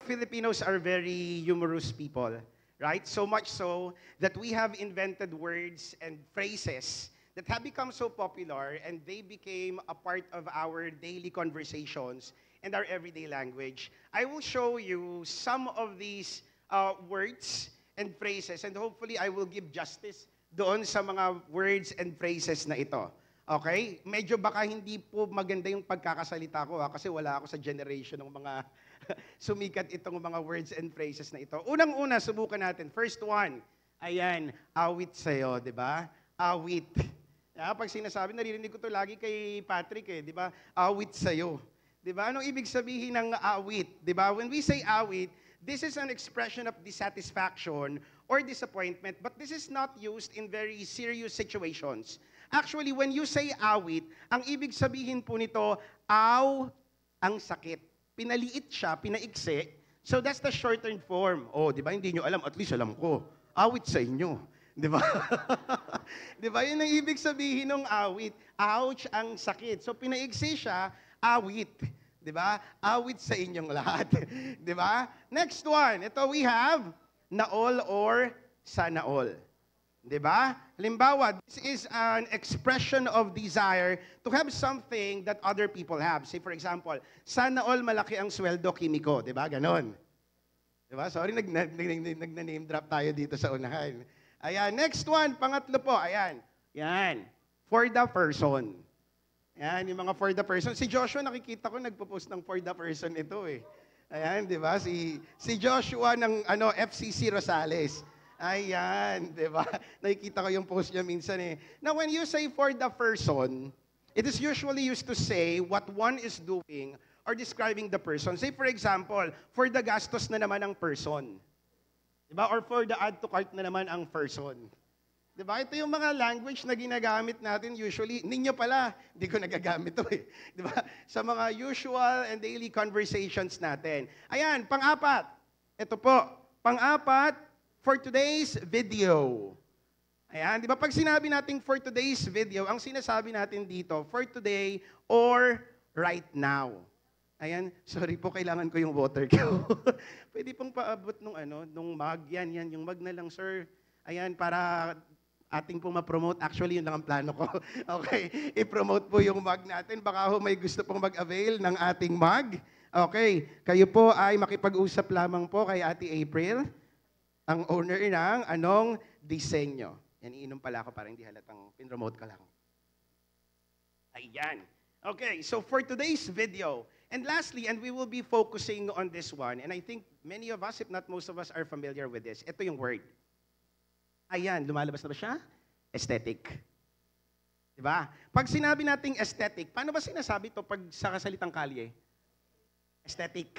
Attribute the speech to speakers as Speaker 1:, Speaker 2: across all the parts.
Speaker 1: Filipinos are very humorous people, right? So much so that we have invented words and phrases that have become so popular and they became a part of our daily conversations and our everyday language. I will show you some of these words and phrases and hopefully I will give justice doon sa mga words and phrases na ito. Okay? Medyo baka hindi po maganda yung pagkakasalita ko kasi wala ako sa generation ng mga sumikat itong mga words and phrases na ito. Unang-una, subukan natin. First one, ayan, awit sa'yo, di ba? Awit. Pag sinasabi, naririnig ko to lagi kay Patrick di ba? Awit sa'yo. Di ba? Anong ibig sabihin ng awit? Di ba? When we say awit, this is an expression of dissatisfaction or disappointment, but this is not used in very serious situations. Actually, when you say awit, ang ibig sabihin po nito, aw, ang sakit. Pinaliit siya, pinaiksi. So that's the shortened form. Oh, di ba? Hindi nyo alam. At least alam ko. Awit sa inyo. Di ba? Di ba? Yun ang ibig sabihin ng awit. Ouch, ang sakit. So pinaiksi siya, awit. Di ba? Awit sa inyong lahat. Di ba? Next one. Ito we have naol or sana all. Di ba? Halimbawa, this is an expression of desire to have something that other people have. Say for example, sana all malaki ang sweldo kimiko. Di ba? Ganon. Di ba? Sorry, nag-name drop tayo dito sa unahan. Ayan, next one, pangatlo po. Ayan. Yan. For the person. Ayan, yung mga for the person. Si Joshua, nakikita ko, nagpo-post ng for the person ito Ayan, di ba? Si Joshua ng FCC Rosales. Ayan, di ba? Nakikita ko yung post niya minsan Now, when you say for the person, it is usually used to say what one is doing or describing the person. Say, for example, for the gastos na naman ang person. Di ba? Or for the add to cart na naman ang person. Di ba? Ito yung mga language na ginagamit natin usually. Ninyo pala, hindi ko nagagamit ito Di ba? Sa mga usual and daily conversations natin. Ayan, pang-apat. Ito po. Pang-apat, for today's video. Ayan, di ba? Pag sinabi natin for today's video, ang sinasabi natin dito, for today or right now. Ayan, sorry po, kailangan ko yung water ko. Pwede pong paabot nung mug. Yan, yung mug na lang, sir. Ayan, para ating pong ma-promote. Actually, yun lang ang plano ko. Okay, i-promote po yung mug natin. Baka ho may gusto pong mag-avail ng ating mug. Okay, kayo po ay makipag-usap lamang po kay Ate April, ang owner ng anong disenyo. Yan, iinom pala ako para hindi halatang pin-remote ka lang. Ayan. Okay, so for today's video, and lastly, and we will be focusing on this one, and I think many of us, if not most of us, are familiar with this. Ito yung word. Ayan, lumalabas na ba siya? Aesthetic. Diba? Pag sinabi nating aesthetic, paano ba sinasabi ito pag sa kasalitang kalye? Aesthetic.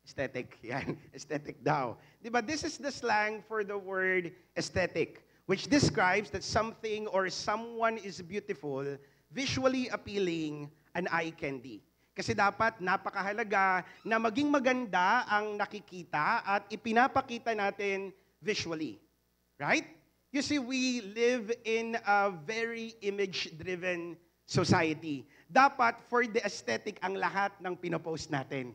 Speaker 1: Aesthetic. Yan. Aesthetic daw. Diba? This is the slang for the word aesthetic, which describes that something or someone is beautiful, visually appealing, and eye candy. Kasi dapat napakahalaga na maging maganda ang nakikita at ipinapakita natin visually. Right? You see, we live in a very image-driven society. Dapat for the aesthetic ang lahat ng pinopost natin.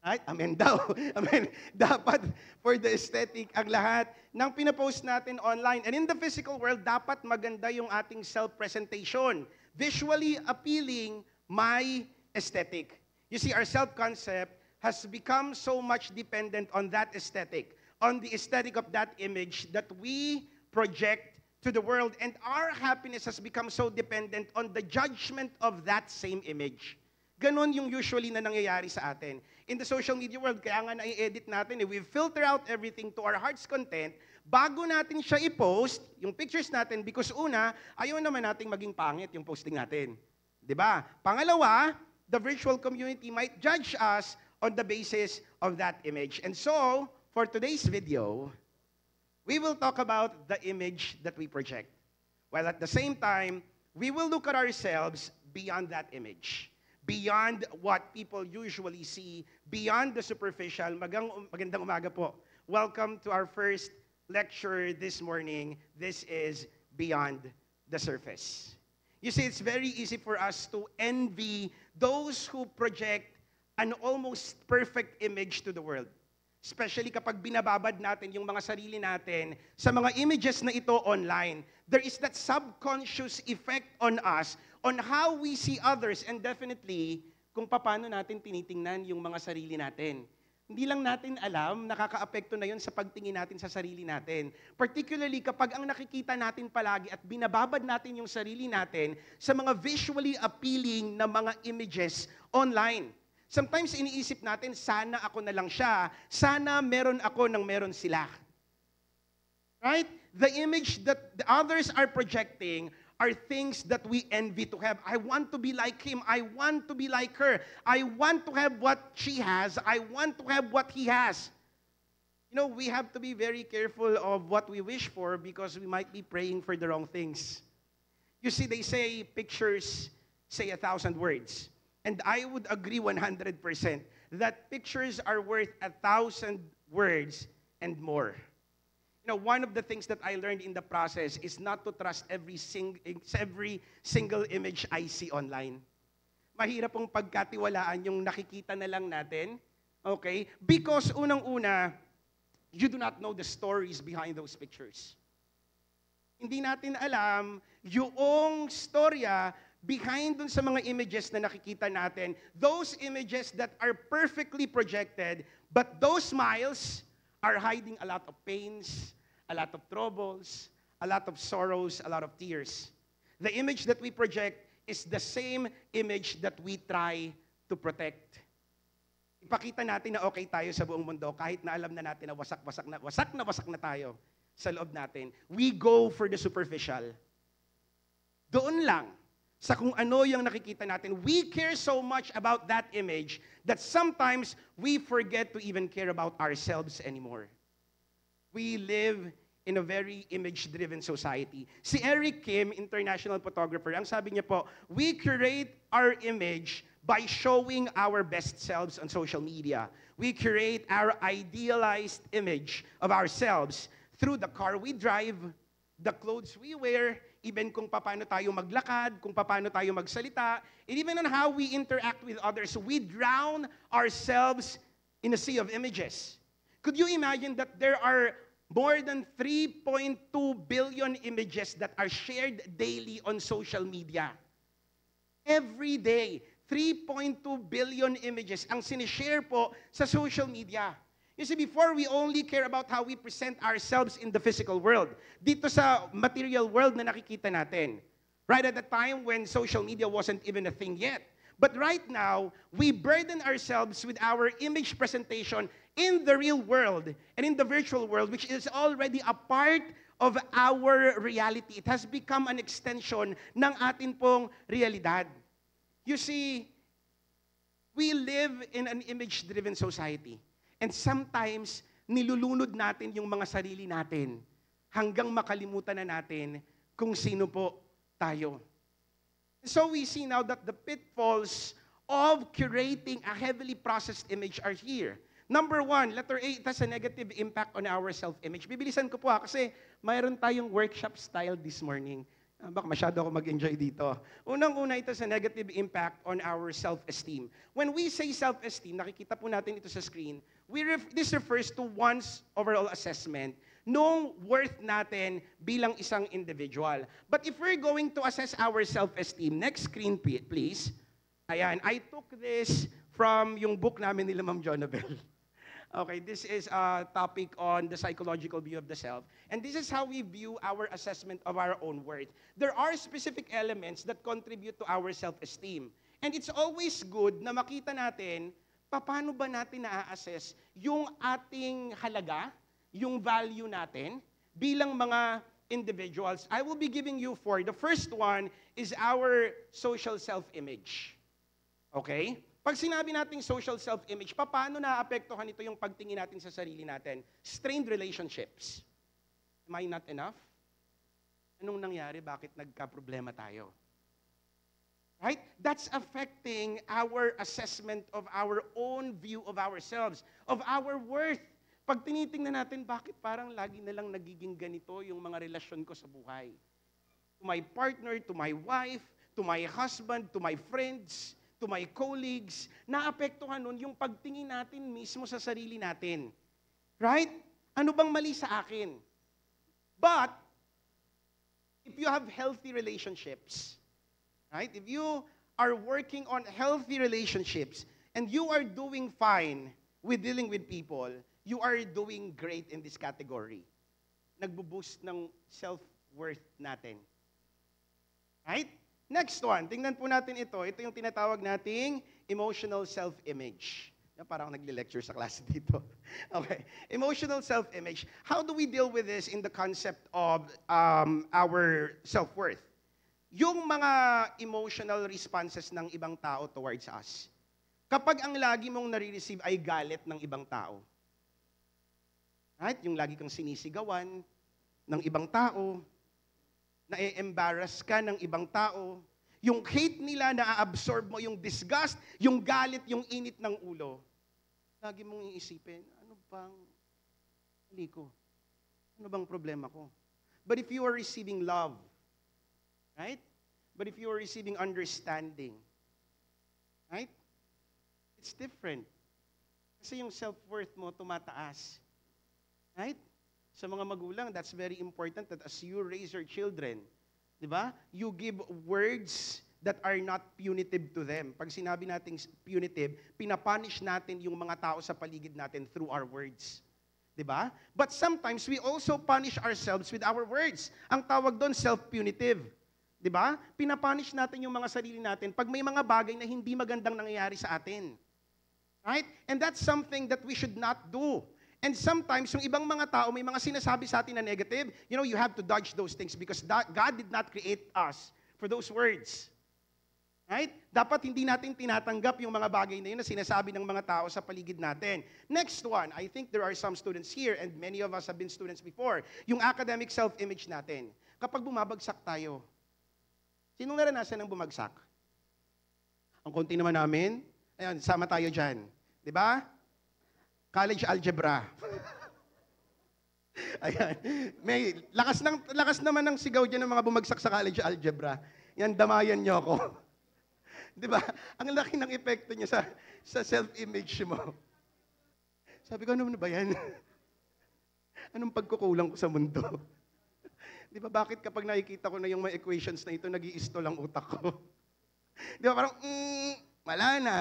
Speaker 1: Right? Amen daw. Amen. Dapat for the aesthetic ang lahat ng pinapost natin online. And in the physical world, dapat maganda yung ating self-presentation. Visually appealing, my aesthetic. You see, our self-concept has become so much dependent on that aesthetic, on the aesthetic of that image that we project to the world. And our happiness has become so dependent on the judgment of that same image. Ganon yung usually na nangyayari sa atin. In the social media world, kaya nga na-edit natin, we filter out everything to our heart's content bago natin siya i-post, yung pictures natin, because una, ayaw naman nating maging pangit yung posting natin. Diba? Pangalawa, the virtual community might judge us on the basis of that image. And so, for today's video, we will talk about the image that we project. While at the same time, we will look at ourselves beyond that image. Beyond what people usually see, beyond the superficial. Magandang umaga po. Welcome to our first lecture this morning. This is Beyond the Surface. You see, it's very easy for us to envy those who project an almost perfect image to the world. Especially kapag binababad natin yung mga sarili natin sa mga images na ito online. There is that subconscious effect on us on how we see others and definitely kung paano natin tinitingnan yung mga sarili natin. Hindi lang natin alam, nakakaapekto na yun sa pagtingin natin sa sarili natin. Particularly kapag ang nakikita natin palagi at binababad natin yung sarili natin sa mga visually appealing na mga images online. Sometimes iniisip natin, sana ako na lang siya, sana meron ako nang meron sila. Right? The image that the others are projecting are things that we envy to have. I want to be like him. I want to be like her. I want to have what she has. I want to have what he has. You know, we have to be very careful of what we wish for because we might be praying for the wrong things. You see, they say pictures say 1,000 words. And I would agree 100% that pictures are worth 1,000 words and more. You know, one of the things that I learned in the process is not to trust every single image I see online. Mahirap pong pagkatiwalaan yung nakikita na lang natin, okay? Because unang-una, you do not know the stories behind those pictures. Hindi natin alam yung storya behind dun sa mga images na nakikita natin, those images that are perfectly projected, but those smiles are hiding a lot of pains, a lot of troubles, a lot of sorrows, a lot of tears. The image that we project is the same image that we try to protect. Ipakita natin na okay tayo sa buong mundo kahit na alam na natin na wasak na tayo sa loob natin. We go for the superficial. Doon lang sa kung ano yung nakikita natin. We care so much about that image that sometimes we forget to even care about ourselves anymore. We live in a very image-driven society. Si Eric Kim, international photographer, ang sabi niya po, we curate our image by showing our best selves on social media. We curate our idealized image of ourselves through the car we drive, the clothes we wear, even kung paano tayo maglakad, kung paano tayo magsalita, and even on how we interact with others. We drown ourselves in a sea of images. Could you imagine that there are more than 3.2 billion images that are shared daily on social media? Every day, 3.2 billion images ang sinishare po sa social media. You see, before we only care about how we present ourselves in the physical world. Dito sa material world na nakikita natin. Right at the time when social media wasn't even a thing yet. But right now, we burden ourselves with our image presentation in the real world and in the virtual world, which is already a part of our reality. It has become an extension ng atin pong realidad. You see, we live in an image-driven society. And sometimes, nilulunod natin yung mga sarili natin hanggang makalimutan na natin kung sino po tayo. So we see now that the pitfalls of curating a heavily processed image are here. Number one, letter A, it has a negative impact on our self-image. Bibilisan ko po kasi mayroon tayong workshop style this morning. Baka masyado ako mag-enjoy dito. Unang-una, ito sa negative impact on our self-esteem. When we say self-esteem, nakikita po natin ito sa screen, this refers to one's overall assessment nung worth natin bilang isang individual. But if we're going to assess our self-esteem, next screen please. Ayan, I took this from yung book namin nila Ma'am Jonabel. Okay, this is a topic on the psychological view of the self. And this is how we view our assessment of our own worth. There are specific elements that contribute to our self-esteem. And it's always good na makita natin, paano ba natin na-assess yung ating halaga, yung value natin, bilang mga individuals. I will be giving you four. The first one is our social self-image. Okay? Pag sinabi nating social self-image, paano naapektuhan ito yung pagtingin natin sa sarili natin? Strained relationships. Am I not enough? Anong nangyari? Bakit nagka-problema tayo? Right? That's affecting our assessment of our own view of ourselves, of our worth. Pag tinitingnan natin, bakit parang lagi na lang nagiging ganito yung mga relasyon ko sa buhay? To my partner, to my wife, to my husband, to my friends, to to my colleagues, naapektuhan nun yung pagtingin natin mismo sa sarili natin. Right? Ano bang mali sa akin? But, if you have healthy relationships, right? If you are working on healthy relationships, and you are doing fine with dealing with people, you are doing great in this category. Nagbo-boost ng self-worth natin. Right? Next one, tingnan po natin ito. Ito yung tinatawag nating emotional self-image. Parang nagle-lecture sa klase dito. Okay. Emotional self-image. How do we deal with this in the concept of our self-worth? Yung mga emotional responses ng ibang tao towards us. Kapag ang lagi mong nare-receive ay galit ng ibang tao. Right? Yung lagi kang sinisigawan ng ibang tao, na-embarrass ka ng ibang tao, yung hate nila na-absorb mo, yung disgust, yung galit, yung init ng ulo. Lagi mong iisipin, ano bang mali ko? Ano bang problema ko? But if you are receiving love, right? But if you are receiving understanding, right? It's different. Kasi yung self-worth mo tumataas. Right? Sa mga magulang, that's very important that as you raise your children, di ba? You give words that are not punitive to them. Pag sinabi nating punitive, pinapunish natin yung mga tao sa paligid natin through our words. Diba? But sometimes we also punish ourselves with our words. Ang tawag doon, self-punitive. Diba? Pinapunish natin yung mga sarili natin pag may mga bagay na hindi magandang nangyayari sa atin. Right? And that's something that we should not do. And sometimes, yung ibang mga tao, may mga sinasabi sa atin na negative, you have to dodge those things because God did not create us for those words. Right? Dapat hindi natin tinatanggap yung mga bagay na yun na sinasabi ng mga tao sa paligid natin. Next one, I think there are some students here and many of us have been students before, yung academic self-image natin. Kapag bumabagsak tayo, sinong naranasan ng bumagsak? Ang konti naman namin, ayan, sama tayo dyan. Di ba? College algebra. Ayan. May lakas naman ng sigaw dyan ng mga bumagsak sa college algebra. Yan, damayan nyo ako. Di ba? Ang laki ng epekto niya sa self-image mo. Sabi ko, ano ba yan? Anong pagkukulang ko sa mundo? Di ba, bakit kapag nakikita ko na yung mga equations na ito, nag-i-isto lang utak ko? Di ba, parang, wala na.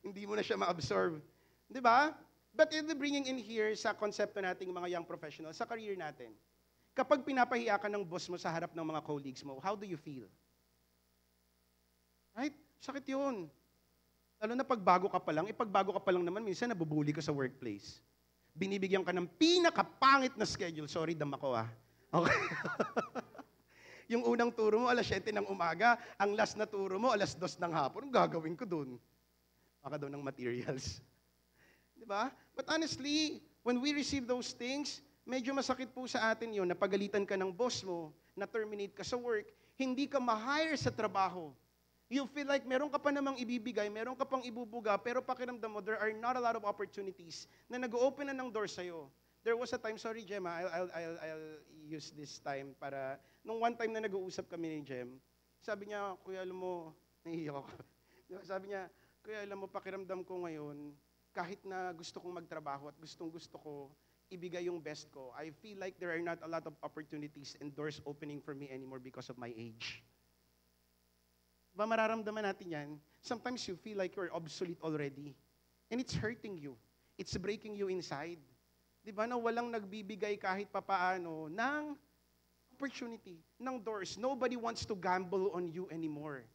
Speaker 1: Hindi mo na siya ma-absorb. Di ba? But bringing in here sa konsepto nating mga young professionals, sa career natin, kapag pinapahiya ka ng boss mo sa harap ng mga colleagues mo, how do you feel? Right? Sakit yun. Lalo na pagbago ka pa lang, pagbago ka pa lang naman, minsan nabubuli ka sa workplace. Binibigyan ka ng pinakapangit na schedule. Sorry, dama ko Okay. Yung unang turo mo, 7:00 ng umaga, ang last na turo mo, 2:00 ng hapon. Anong gagawin ko dun? Baka daw ng materials. Diba? But honestly, when we receive those things, medyo masakit po sa atin yun, napagalitan ka ng boss mo, na-terminate ka sa work, hindi ka ma-hire sa trabaho. You feel like meron ka pa namang ibibigay, meron ka pang ibubuga, pero pakiramdam mo, there are not a lot of opportunities na nag-open na ng door sa'yo. There was a time, sorry Gemma, I'll use this time para, nung one time na nag-uusap kami ni Gem, sabi niya, kuya, alam mo, nahihiyak ako. Sabi niya, kuya, alam mo, pakiramdam ko ngayon, kahit na gusto kong magtrabaho at gustong-gusto ko, ibigay yung best ko, I feel like there are not a lot of opportunities and doors opening for me anymore because of my age. Ba mararamdaman natin yan? Sometimes you feel like you're obsolete already. And it's hurting you. It's breaking you inside. Di ba na walang nagbibigay kahit papaano ng opportunity, ng doors. Nobody wants to gamble on you anymore.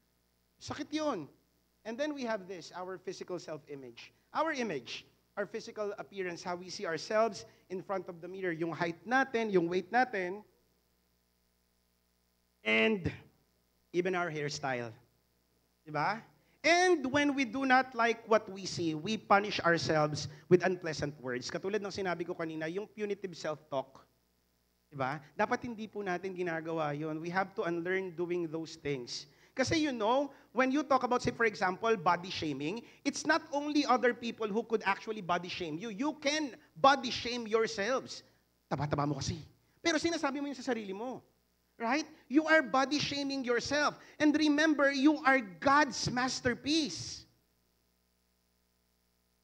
Speaker 1: Sakit yun. And then we have this, our physical self-image. Our image, our physical appearance, how we see ourselves in front of the mirror, yung height natin, yung weight natin, and even our hairstyle. Diba? And when we do not like what we see, we punish ourselves with unpleasant words. Katulad ng sinabi ko kanina, yung punitive self-talk. Diba? Dapat hindi po natin ginagawa yun. We have to unlearn doing those things. Kasi when you talk about, say for example, body shaming, it's not only other people who could actually body shame you. You can body shame yourselves. Taba-taba mo kasi. Pero sinasabi mo yun sa sarili mo. Right? You are body shaming yourself. And remember, you are God's masterpiece.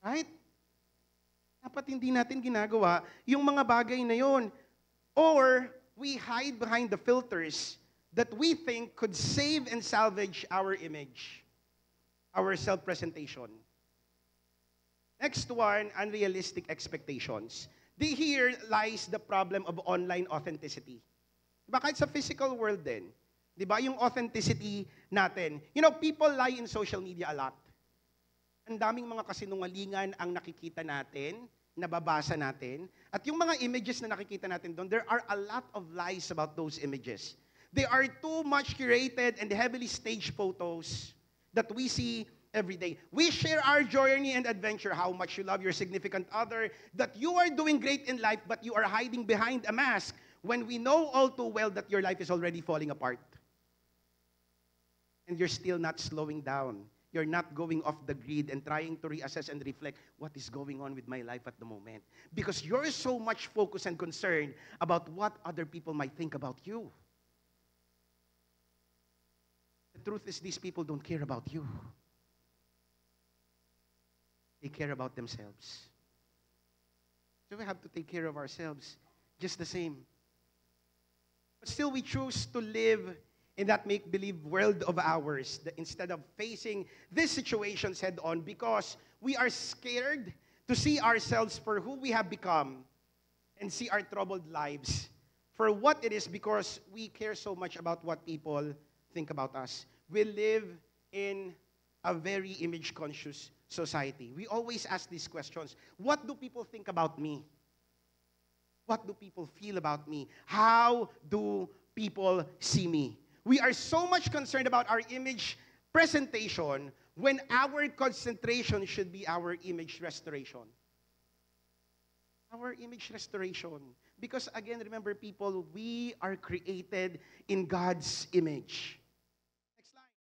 Speaker 1: Right? Dapat hindi natin ginagawa yung mga bagay na yon. Or we hide behind the filters that we think could save and salvage our image, our self-presentation. Next one, unrealistic expectations. Here lies the problem of online authenticity. Diba, kahit sa physical world din, diba, yung authenticity natin. You know, people lie in social media a lot. Ang daming mga kasinungalingan ang nakikita natin, nababasa natin, at yung mga images na nakikita natin doon, there are a lot of lies about those images. They are too much curated and heavily staged photos that we see every day. We share our journey and adventure, how much you love your significant other, that you are doing great in life, but you are hiding behind a mask when we know all too well that your life is already falling apart. And you're still not slowing down. You're not going off the grid and trying to reassess and reflect what is going on with my life at the moment. Because you're so much focused and concerned about what other people might think about you. The truth is, these people don't care about you. They care about themselves. So we have to take care of ourselves just the same. But still, we choose to live in that make-believe world of ours instead of facing these situations head-on because we are scared to see ourselves for who we have become and see our troubled lives for what it is because we care so much about what people think about us. We live in a very image-conscious society. We always ask these questions. What do people think about me? What do people feel about me? How do people see me? We are so much concerned about our image presentation when our concentration should be our image restoration. Our image restoration. Because again, remember people, we are created in God's image.